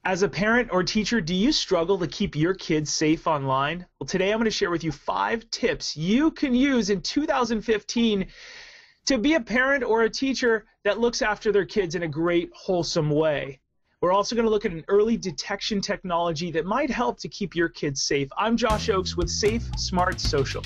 As a parent or teacher, do you struggle to keep your kids safe online? Well, today I'm going to share with you 5 tips you can use in 2015 to be a parent or a teacher that looks after their kids in a great, wholesome way. We're also going to look at an early detection technology that might help to keep your kids safe. I'm Josh Ochs with Safe Smart Social.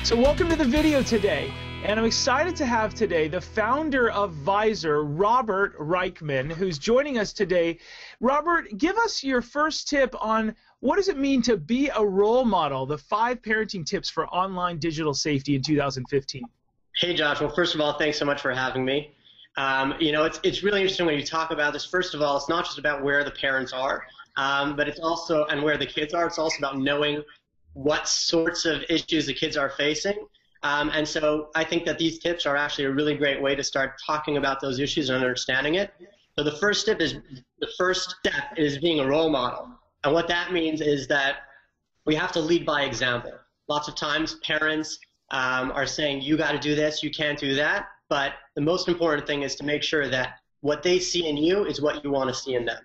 So welcome to the video today. And I'm excited to have today the founder of VISR, Robert Reichmann, who's joining us today. Robert, give us your first tip on what does it mean to be a role model, the 5 parenting tips for online digital safety in 2015. Hey, Josh. Well, first of all, thanks so much for having me. It's really interesting when you talk about this. First of all, it's not just about where the parents are, but it's also, and where the kids are, it's also about knowing what sorts of issues the kids are facing. And so I think that these tips are actually a really great way to start talking about those issues and understanding it. So the first step is being a role model. And what that means is that we have to lead by example. Lots of times parents are saying, you got to do this, you can't do that. But the most important thing is to make sure that what they see in you is what you want to see in them.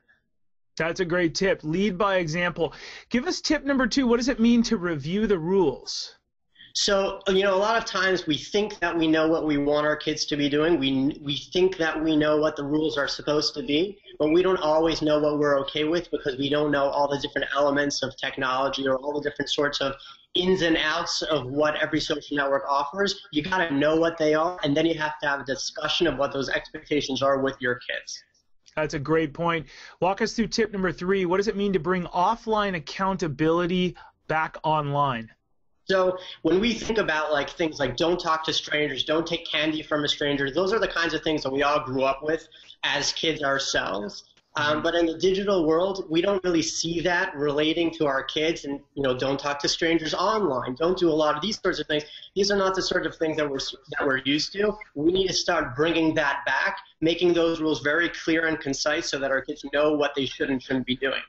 That's a great tip. Lead by example. Give us tip number 2. What does it mean to review the rules? So, a lot of times we think that we know what we want our kids to be doing. We think that we know what the rules are supposed to be, but we don't always know what we're okay with because we don't know all the different elements of technology or all the different sorts of ins and outs of what every social network offers. You got to know what they are, and then you have to have a discussion of what those expectations are with your kids. That's a great point. Walk us through tip number 3. What does it mean to bring offline accountability back online? So when we think about things like don't talk to strangers, don't take candy from a stranger, those are the kinds of things that we all grew up with as kids ourselves. But in the digital world, we don't really see that relating to our kids. And don't talk to strangers online. Don't do a lot of these sorts of things. These are not the sort of things that we're used to. We need to start bringing that back, making those rules very clear and concise so that our kids know what they should and shouldn't be doing.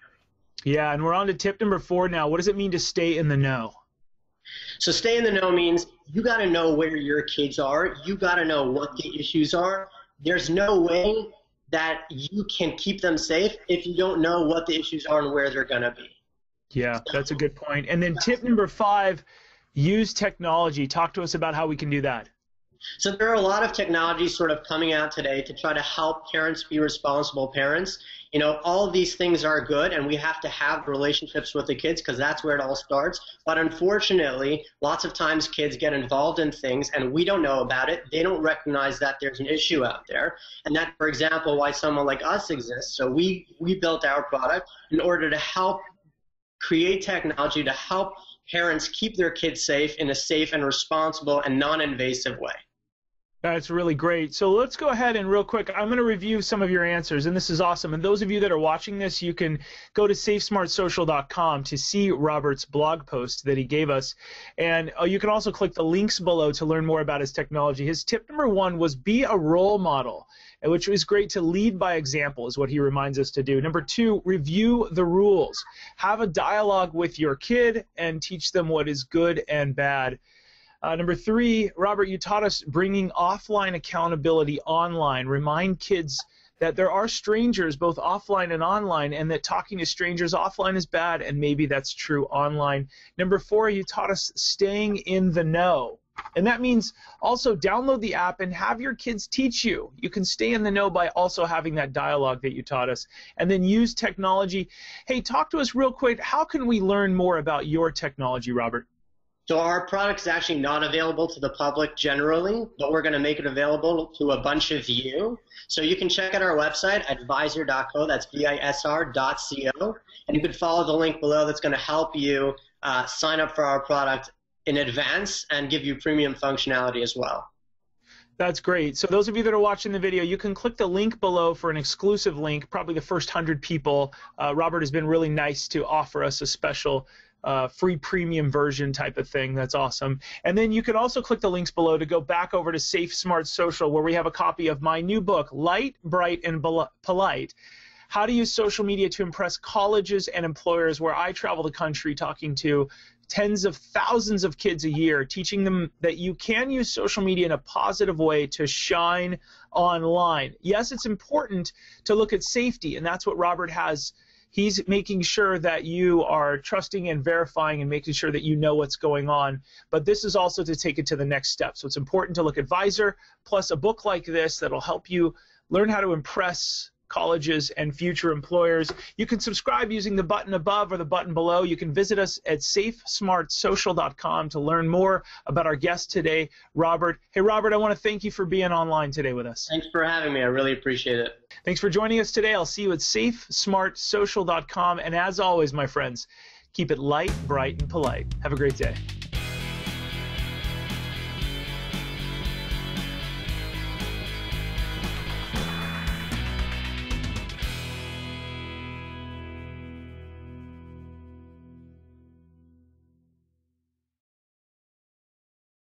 Yeah, and we're on to tip number 4 now. What does it mean to stay in the know? So stay in the know means you got to know where your kids are. You got to know what the issues are. There's no way that you can keep them safe if you don't know what the issues are and where they're going to be. Yeah, that's a good point. And then tip number 5, use technology. Talk to us about how we can do that. So there are a lot of technologies sort of coming out today to try to help parents be responsible parents. All of these things are good, and we have to have relationships with the kids because that's where it all starts. But unfortunately, lots of times kids get involved in things, and we don't know about it. They don't recognize that there's an issue out there. And that's, for example, why someone like us exists. So we built our product in order to help create technology to help parents keep their kids safe in a safe and responsible and non-invasive way. That's really great. So let's go ahead and real quick, I'm going to review some of your answers, and this is awesome. And those of you that are watching this, you can go to safesmartsocial.com to see Robert's blog post that he gave us. And you can also click the links below to learn more about his technology. His tip number 1 was be a role model, which is great to lead by example is what he reminds us to do. Number 2, review the rules. Have a dialogue with your kid and teach them what is good and bad. Number 3, Robert, you taught us bringing offline accountability online. Remind kids that there are strangers both offline and online, and that talking to strangers offline is bad, and maybe that's true online. Number 4, you taught us staying in the know. And that means also download the app and have your kids teach you. You can stay in the know by also having that dialogue that you taught us. And then use technology. Hey, talk to us real quick. How can we learn more about your technology, Robert? So our product is actually not available to the public generally, but we're going to make it available to a bunch of you. So you can check out our website at visr.co, that's VISR.co, and you can follow the link below that's going to help you sign up for our product in advance and give you premium functionality as well. That's great. So those of you that are watching the video, you can click the link below for an exclusive link, probably the first 100 people. Robert has been really nice to offer us a special free premium version type of thing. That's awesome. And then you can also click the links below to go back over to Safe Smart Social, where we have a copy of my new book, Light, Bright, and Polite: How to Use Social Media to Impress Colleges and Employers, where I travel the country talking to tens of thousands of kids a year, teaching them that you can use social media in a positive way to shine online. Yes, it's important to look at safety, and that's what Robert has. He's making sure that you are trusting and verifying and making sure that you know what's going on. But this is also to take it to the next step. So it's important to look at VISR plus a book like this that'll help you learn how to impress colleges and future employers. You can subscribe using the button above or the button below. You can visit us at safesmartsocial.com to learn more about our guest today, Robert. Hey, Robert, I want to thank you for being online today with us. Thanks for having me. I really appreciate it. Thanks for joining us today. I'll see you at safesmartsocial.com. And as always, my friends, keep it light, bright, and polite. Have a great day.